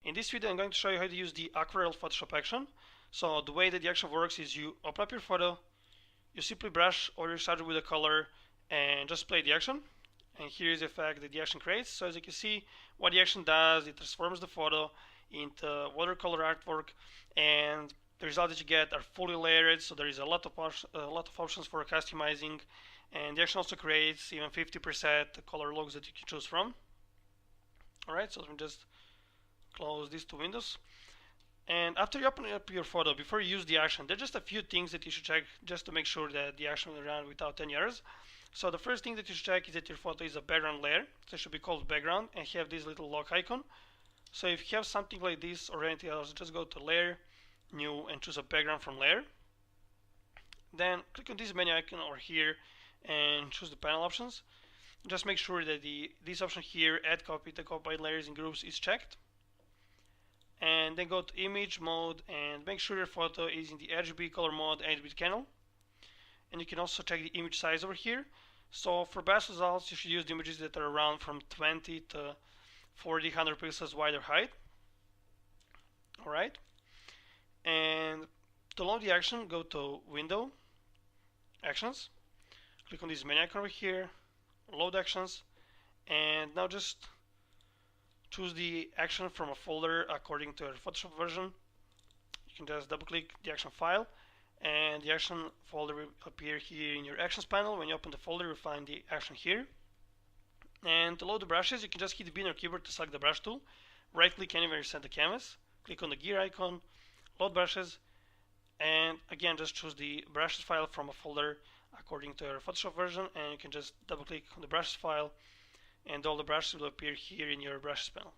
In this video I'm going to show you how to use the Aquarelle Photoshop action. So the way that the action works is you open up your photo, you simply brush over your subject with a color and just play the action. And here is the effect that the action creates. So as you can see, what the action does, it transforms the photo into watercolor artwork, and the result that you get are fully layered, so there is a lot of options for customizing, and the action also creates even 50% color looks that you can choose from. Alright, so let me just close these two windows. And after you open up your photo, before you use the action, there are just a few things that you should check just to make sure that the action will run without any errors. So the first thing that you should check is that your photo is a background layer. So it should be called background and have this little lock icon. So if you have something like this or anything else, just go to layer, new, and choose a background from layer. Then click on this menu icon over here and choose the panel options. Just make sure that this option here, add copy, take copy by layers and groups, is checked. And then go to image mode and make sure your photo is in the RGB color mode 8-bit channel. And you can also check the image size over here. So for best results, you should use the images that are around from 20 to 400 pixels wide or height. Alright. And to load the action, go to Window, Actions. Click on this menu icon over here, Load Actions. And now just choose the action from a folder according to your Photoshop version. You can just double click the action file and the action folder will appear here in your actions panel. When you open the folder, you'll find the action here. And to load the brushes, you can just hit B on your keyboard to select the brush tool. Right click anywhere you set the canvas, click on the gear icon, load brushes, and again just choose the brushes file from a folder according to your Photoshop version, and you can just double click on the brushes file and all the brushes will appear here in your brushes panel.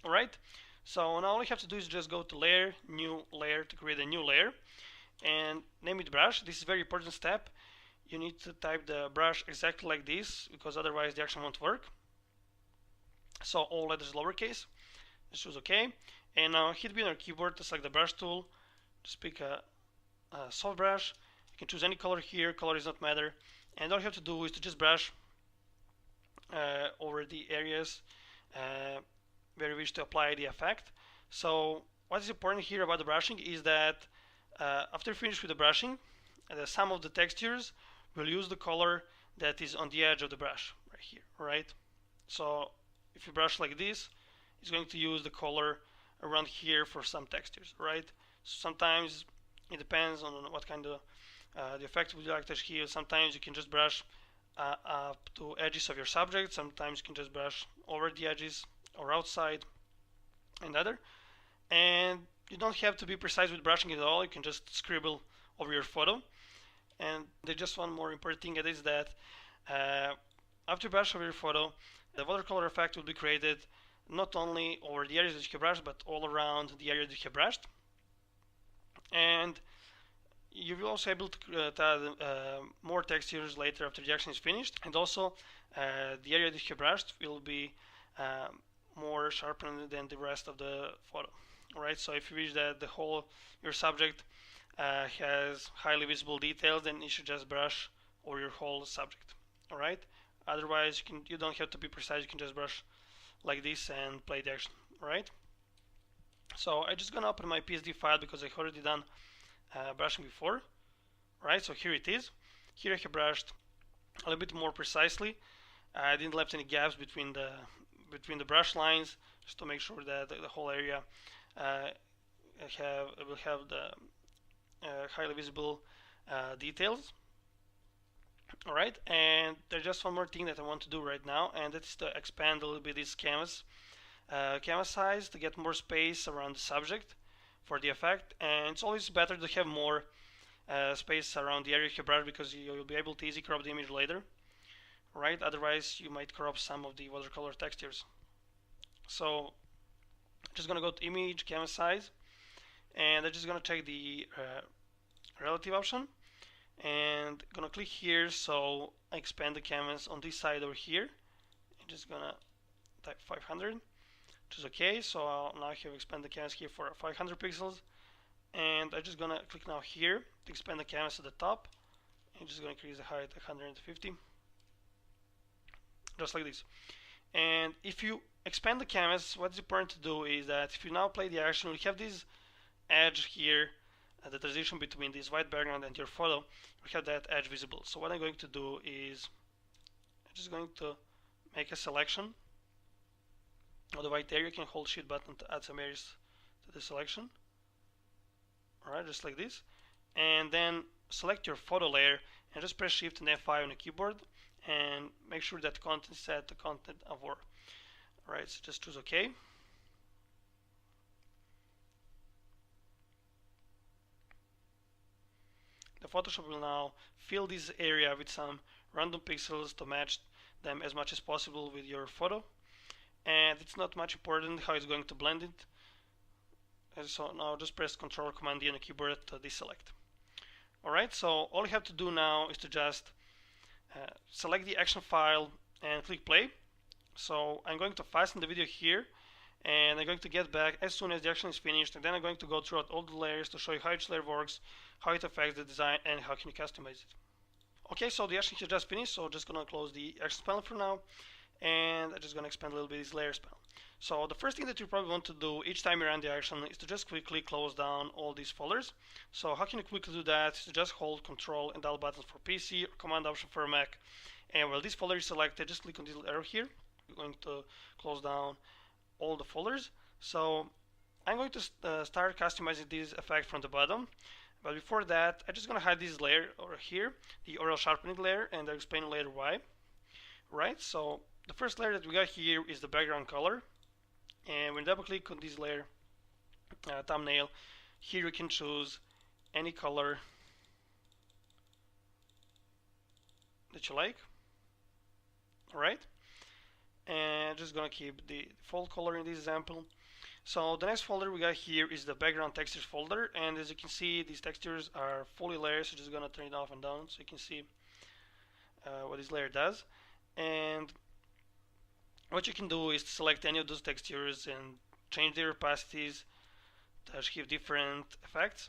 Alright, so now all you have to do is just go to layer, new layer to create a new layer and name it brush. This is a very important step. You need to type the brush exactly like this because otherwise the action won't work. So all letters lowercase, just choose OK, and now hit B on your keyboard to select the brush tool. Just pick a soft brush. You can choose any color here, color does not matter, and all you have to do is to just brush over the areas where you wish to apply the effect. So what is important here about the brushing is that after you finish with the brushing, the sum of the textures will use the color that is on the edge of the brush right here, right? So if you brush like this, it's going to use the color around here for some textures, right? Sometimes it depends on what kind of the effect would you like to achieve. Sometimes you can just brush up to edges of your subject. Sometimes you can just brush over the edges or outside and other. And you don't have to be precise with brushing at all. You can just scribble over your photo. And there's just one more important thing, it is that after you brush over your photo, the watercolor effect will be created not only over the areas that you have brushed, but all around the area that you have brushed. And you will also be able to add more textures later after the action is finished, and also the area that you brushed will be more sharpened than the rest of the photo. Alright, so if you wish that the whole your subject has highly visible details, then you should just brush over your whole subject. Alright, otherwise you don't have to be precise. You can just brush like this and play the action. Alright, so I'm just gonna open my PSD file because I've already done brushing before. Right, so here it is. Here I have brushed a little bit more precisely. I didn't left any gaps between the brush lines, just to make sure that the whole area will have the highly visible details. Alright, and there's just one more thing that I want to do right now, and that's to expand a little bit this canvas size to get more space around the subject for the effect. And it's always better to have more space around the area you brush because you'll be able to easily crop the image later, right? Otherwise you might crop some of the watercolor textures. So I'm just gonna go to image, canvas size, and I'm just gonna check the relative option and gonna click here, so I expand the canvas on this side over here. I'm just gonna type 500, which is okay. So now I have expanded the canvas here for 500 pixels, and I'm just gonna click now here to expand the canvas at the top. I'm just gonna increase the height 150, just like this. And if you expand the canvas, what's important to do is that if you now play the action, we have this edge here, the transition between this white background and your photo, we have that edge visible. So what I'm going to do is I'm just going to make a selection of the white area. You can hold shift button to add some areas to the selection. Alright, just like this. And then select your photo layer and just press shift and F5 on the keyboard and make sure that content is set to content avert. Alright, so just choose OK. The Photoshop will now fill this area with some random pixels to match them as much as possible with your photo. And it's not much important how it's going to blend it. So now just press Ctrl Command D on the keyboard to deselect. Alright, so all you have to do now is to just select the action file and click play. So I'm going to fasten the video here, and I'm going to get back as soon as the action is finished, and then I'm going to go throughout all the layers to show you how each layer works, how it affects the design, and how can you customize it. Okay, so the action is just finished, so just gonna close the action panel for now, and I'm just gonna expand a little bit this layers panel. So the first thing that you probably want to do each time you run the action is to just quickly close down all these folders. So how can you quickly do that? Is to just hold Control and Alt buttons for PC or Command Option for Mac, and while this folder is selected, just click on this little arrow here. We're going to close down all the folders. So I'm going to start customizing this effect from the bottom. But before that, I'm just going to hide this layer over here, the Aural sharpening layer, and I'll explain later why. Right, so the first layer that we got here is the background color. And when you double click on this layer thumbnail, here you can choose any color that you like. Alright, and just gonna keep the default color in this example. So the next folder we got here is the background textures folder, and as you can see, these textures are fully layered, so just gonna turn it off and down so you can see what this layer does. And what you can do is to select any of those textures and change their opacities to give different effects.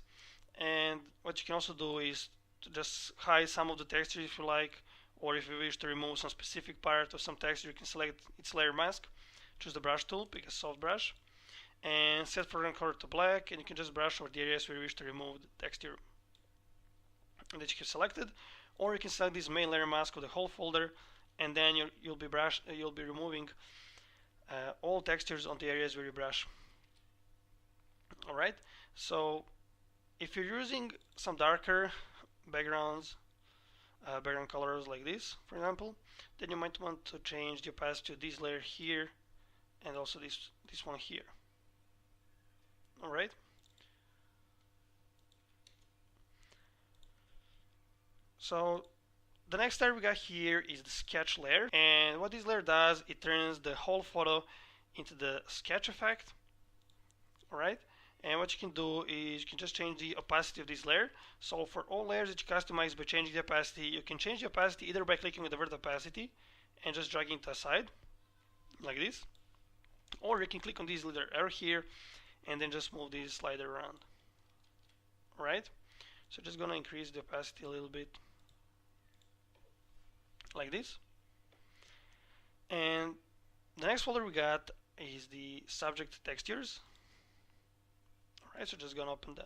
And what you can also do is to just hide some of the textures if you like, or if you wish to remove some specific part of some texture, you can select its layer mask, choose the brush tool, pick a soft brush, and set foreground color to black, and you can just brush over the areas where you wish to remove the texture that you have selected. Or you can select this main layer mask of the whole folder, and then you'll be removing all textures on the areas where you brush. Alright, so if you're using some darker backgrounds, background colors like this, for example, then you might want to change the opacity to this layer here and also this one here. Alright, so the next layer we got here is the sketch layer, and what this layer does, it turns the whole photo into the sketch effect. Alright, and what you can do is you can just change the opacity of this layer. So for all layers that you customize by changing the opacity, you can change the opacity either by clicking on the word opacity and just dragging it aside like this, or you can click on this little arrow here and then just move this slider around. Alright, so just gonna increase the opacity a little bit like this. And the next folder we got is the subject textures. Alright, so just gonna open the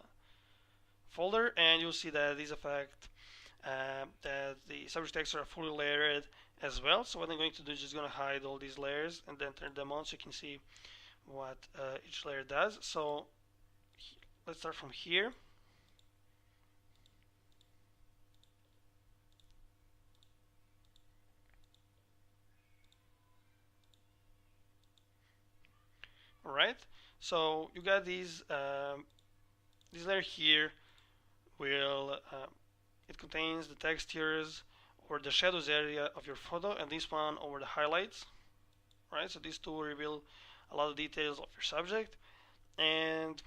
folder, and you'll see that this effect that the subject textures are fully layered as well. So what I'm going to do is just gonna hide all these layers and then turn them on so you can see what each layer does. So let's start from here. Alright, so you got these this layer here will it contains the textures or the shadows area of your photo, and this one over the highlights. Right, so these two will reveal a lot of details of your subject. And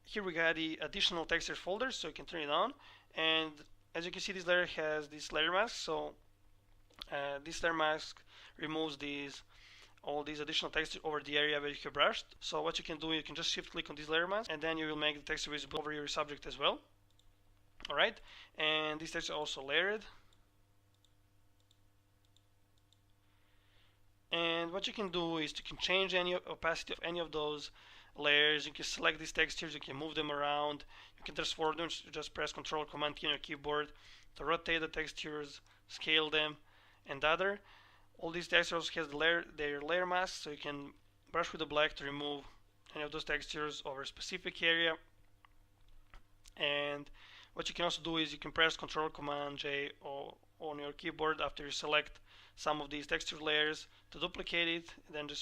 here we got the additional texture folder, so you can turn it on, and as you can see, this layer has this layer mask. So this layer mask removes all these additional texture over the area where you have brushed. So what you can do, you can just shift click on this layer mask, and then you will make the texture visible over your subject as well. Alright, and this texture also layered. And what you can do is you can change any opacity of any of those layers. You can select these textures, you can move them around, you can transform them. So just press Control Command T on your keyboard to rotate the textures, scale them, and other. All these textures has their layer mask, so you can brush with the black to remove any of those textures over a specific area. And what you can also do is you can press Control Command J on your keyboard after you select some of these texture layers to duplicate it, and then you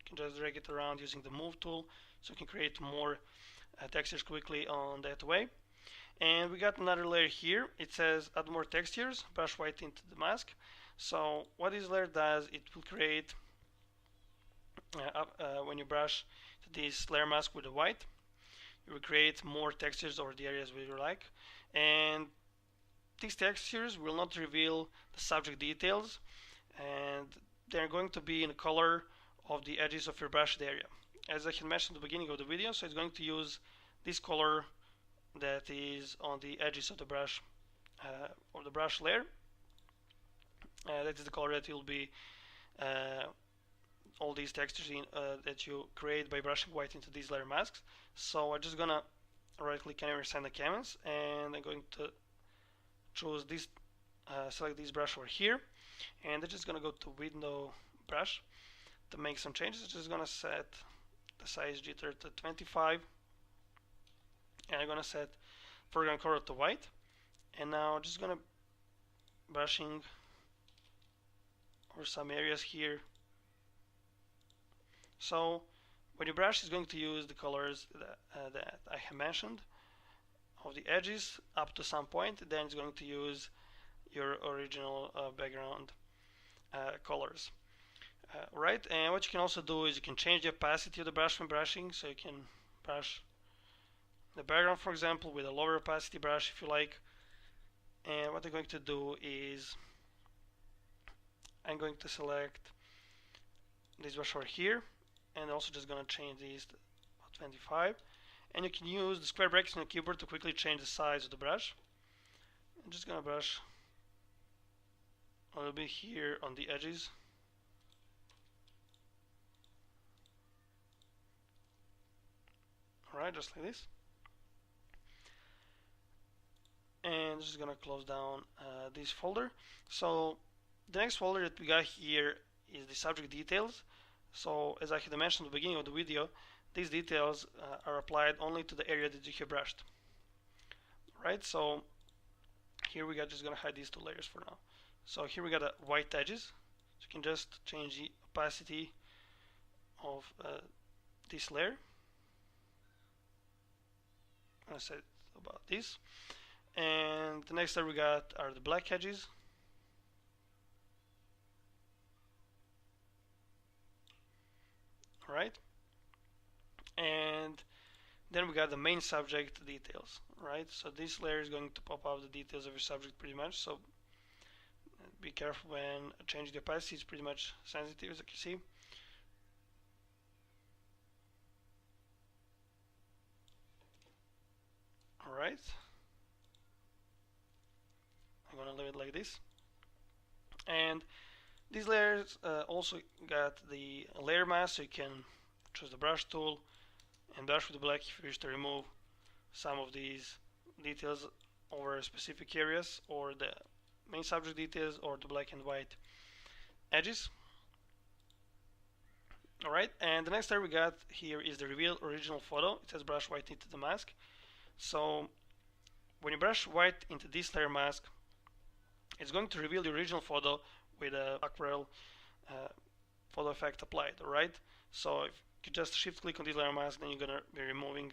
can just drag it around using the move tool, so you can create more textures quickly on that way. And we got another layer here. It says add more textures, brush white into the mask. So what this layer does, it will create when you brush this layer mask with the white, you will create more textures over the areas where you like. And these textures will not reveal the subject details, and they're going to be in the color of the edges of your brushed area. As I had mentioned at the beginning of the video, so it's going to use this color that is on the edges of the brush layer. That is the color that will be all these textures that you create by brushing white into these layer masks. So I'm just gonna right click anywhere, assign the canvas, and I'm going to choose this, select this brush over here, and I'm just gonna go to Window, Brush to make some changes. I'm just gonna set the size jitter to 25, and I'm gonna set foreground color to white. And now I'm just gonna brushing over some areas here. So when you brush, is going to use the colors that I have mentioned of the edges up to some point. Then it's going to use your original background colors. Right, and what you can also do is you can change the opacity of the brush when brushing. So you can brush the background, for example, with a lower opacity brush if you like. And what I'm going to do is I'm going to select this brush over here, and also just gonna change these to 25. And you can use the square brackets on your keyboard to quickly change the size of the brush. I'm just gonna brush a little bit here on the edges. Alright, just like this. And just gonna close down this folder. So the next folder that we got here is the subject details. So as I had mentioned at the beginning of the video, these details are applied only to the area that you have brushed. Right, so here we got just gonna hide these two layers for now. So here we got white edges. So you can just change the opacity of this layer. I'm gonna say about this. And the next layer we got are the black edges. Right, and then we got the main subject details. Right, so this layer is going to pop out the details of your subject pretty much, so be careful when changing the opacity. It's pretty much sensitive, as you can see. Alright, I'm gonna leave it like this. And these layers also got the layer mask, so you can choose the brush tool and brush with the black if you wish to remove some of these details over specific areas, or the main subject details, or the black and white edges. Alright, and the next layer we got here is the reveal original photo. It says brush white into the mask. So when you brush white into this layer mask, it's going to reveal the original photo with a Aquarelle photo effect applied. Alright, so if you just shift click on this layer mask, then you're gonna be removing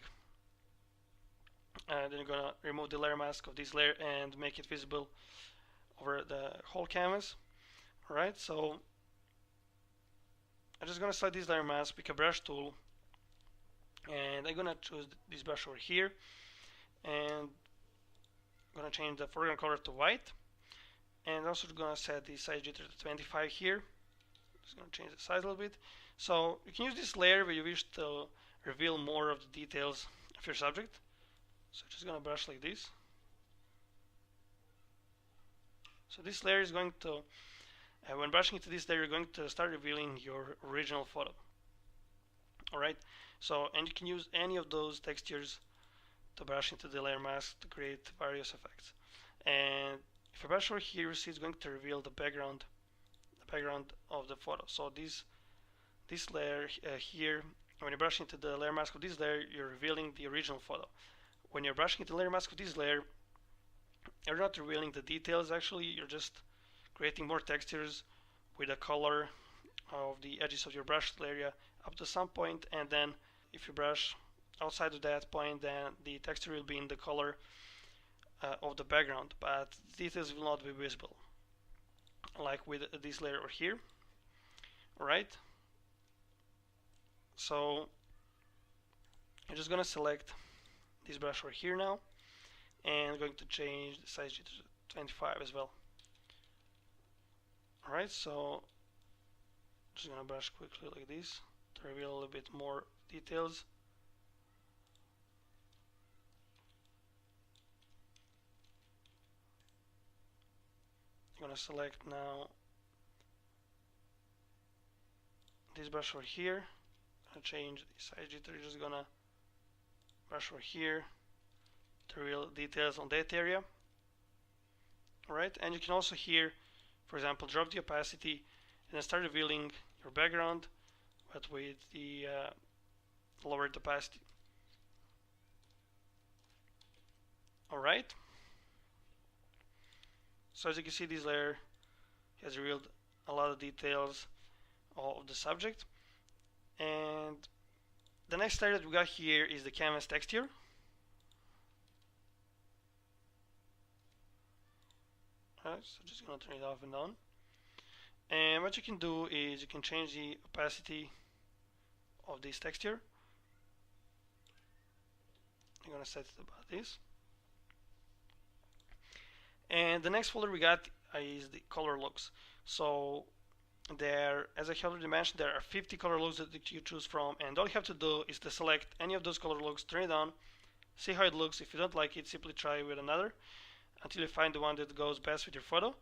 remove the layer mask of this layer and make it visible over the whole canvas. Alright, so I'm just gonna select this layer mask, pick a brush tool, and I'm gonna choose this brush over here, and I'm gonna change the foreground color to white, and also gonna set the size jitter to 25 here. Just gonna change the size a little bit. So you can use this layer where you wish to reveal more of the details of your subject. So just gonna brush like this. So this layer is going to When brushing into this layer, you're going to start revealing your original photo. Alright, so and you can use any of those textures to brush into the layer mask to create various effects. And if you brush over here, you see it's going to reveal the background of the photo. So this layer here, when you brush into the layer mask of this layer, you're revealing the original photo. When you're brushing into the layer mask of this layer, you're not revealing the details. Actually, you're just creating more textures with the color of the edges of your brushed area up to some point, and then if you brush outside of that point, then the texture will be in the color of the background, but details will not be visible, like with this layer over here. Alright, so I'm just gonna select this brush over here now, and I'm going to change the size to 25 as well. Alright, so just gonna brush quickly like this to reveal a little bit more details. I'm gonna select now this brush over here. I'm gonna change the size jitter. Just gonna brush over here to reveal details on that area. Alright, and you can also here, for example, drop the opacity and then start revealing your background, but with the lowered opacity. Alright, so as you can see, this layer has revealed a lot of details of the subject. And the next layer that we got here is the canvas texture. Alright, so just gonna turn it off and on. And what you can do is you can change the opacity of this texture. I'm gonna set it about this. And the next folder we got is the color looks. So there, as I already mentioned, there are 50 color looks that you choose from, and all you have to do is to select any of those color looks, turn it on, see how it looks. If you don't like it, simply try with another until you find the one that goes best with your photo.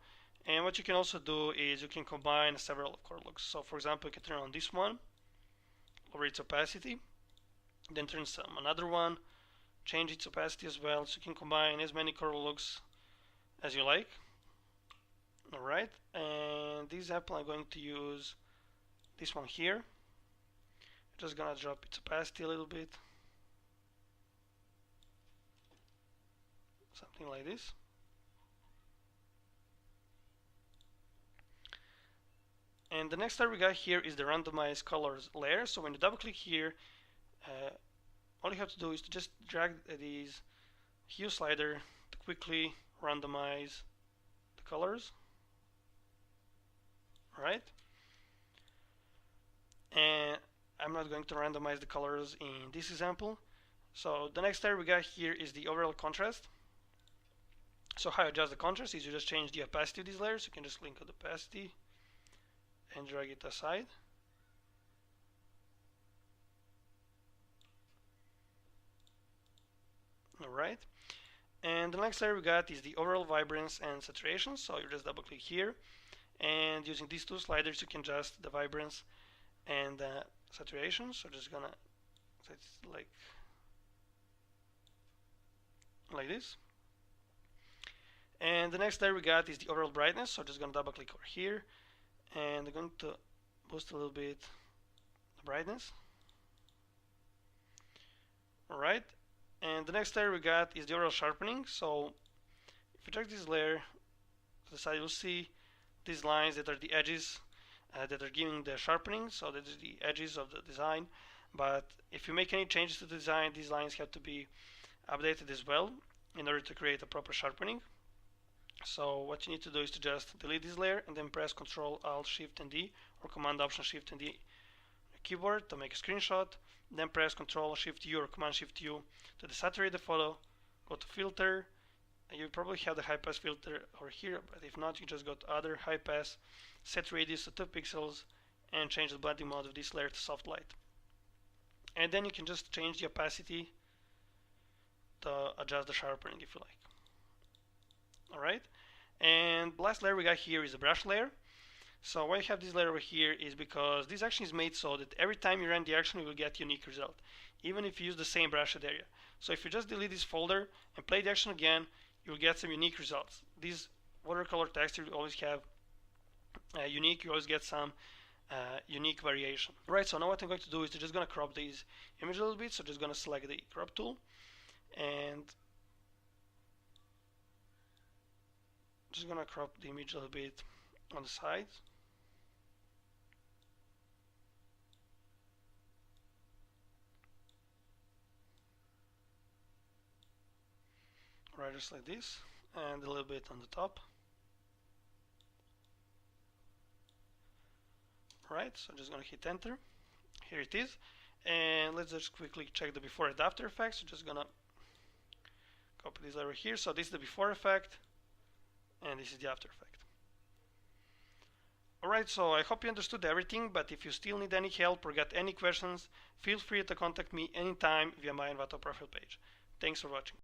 And what you can also do is you can combine several color looks. So for example, you can turn on this one, lower its opacity, then turn some another one, change its opacity as well, so you can combine as many color looks as you like. Alright, and this example I'm going to use this one here. Just gonna drop its opacity a little bit, something like this. And the next layer we got here is the randomize colors layer. So when you double click here, all you have to do is to just drag this hue slider to quickly randomize the colors. Alright, and I'm not going to randomize the colors in this example. So the next layer we got here is the overall contrast. So how you adjust the contrast is you just change the opacity of these layers. You can just link the opacity and drag it aside. Alright, and the next layer we got is the overall vibrance and saturation. So you just double click here, and using these two sliders you can adjust the vibrance and the saturation. So just gonna set it like this. And the next layer we got is the overall brightness. So just gonna double click over here, and I'm going to boost a little bit the brightness. Alright, and the next layer we got is the overall sharpening. So if you drag this layer to the side, you'll see these lines that are the edges that are giving the sharpening. So that is the edges of the design. But if you make any changes to the design, these lines have to be updated as well in order to create a proper sharpening. So what you need to do is to just delete this layer and then press Ctrl Alt Shift and D, or Command Option Shift and D keyboard to make a screenshot. Then press Ctrl Shift U or Command Shift U to desaturate the photo. Go to Filter. You probably have the high pass filter over here, but if not, you just go to Other, High Pass, set radius to 2 pixels, and change the blending mode of this layer to soft light. And then you can just change the opacity to adjust the sharpening if you like. Alright, and the last layer we got here is the brush layer. So why I have this layer over here is because this action is made so that every time you run the action, you will get unique result, even if you use the same brushed area. So if you just delete this folder and play the action again, you will get some unique results. These watercolor texture will always have unique, you always get some unique variation. Right, so now what I'm going to do is just going to crop these image a little bit. So just going to select the crop tool and just going to crop the image a little bit on the sides. Right, just like this, and a little bit on the top. Right, so just gonna hit enter. Here it is, and let's just quickly check the before and after effects. So just gonna copy this over here. So this is the before effect, and this is the after effect. Alright, so I hope you understood everything, but if you still need any help or got any questions, feel free to contact me anytime via my Envato profile page. Thanks for watching.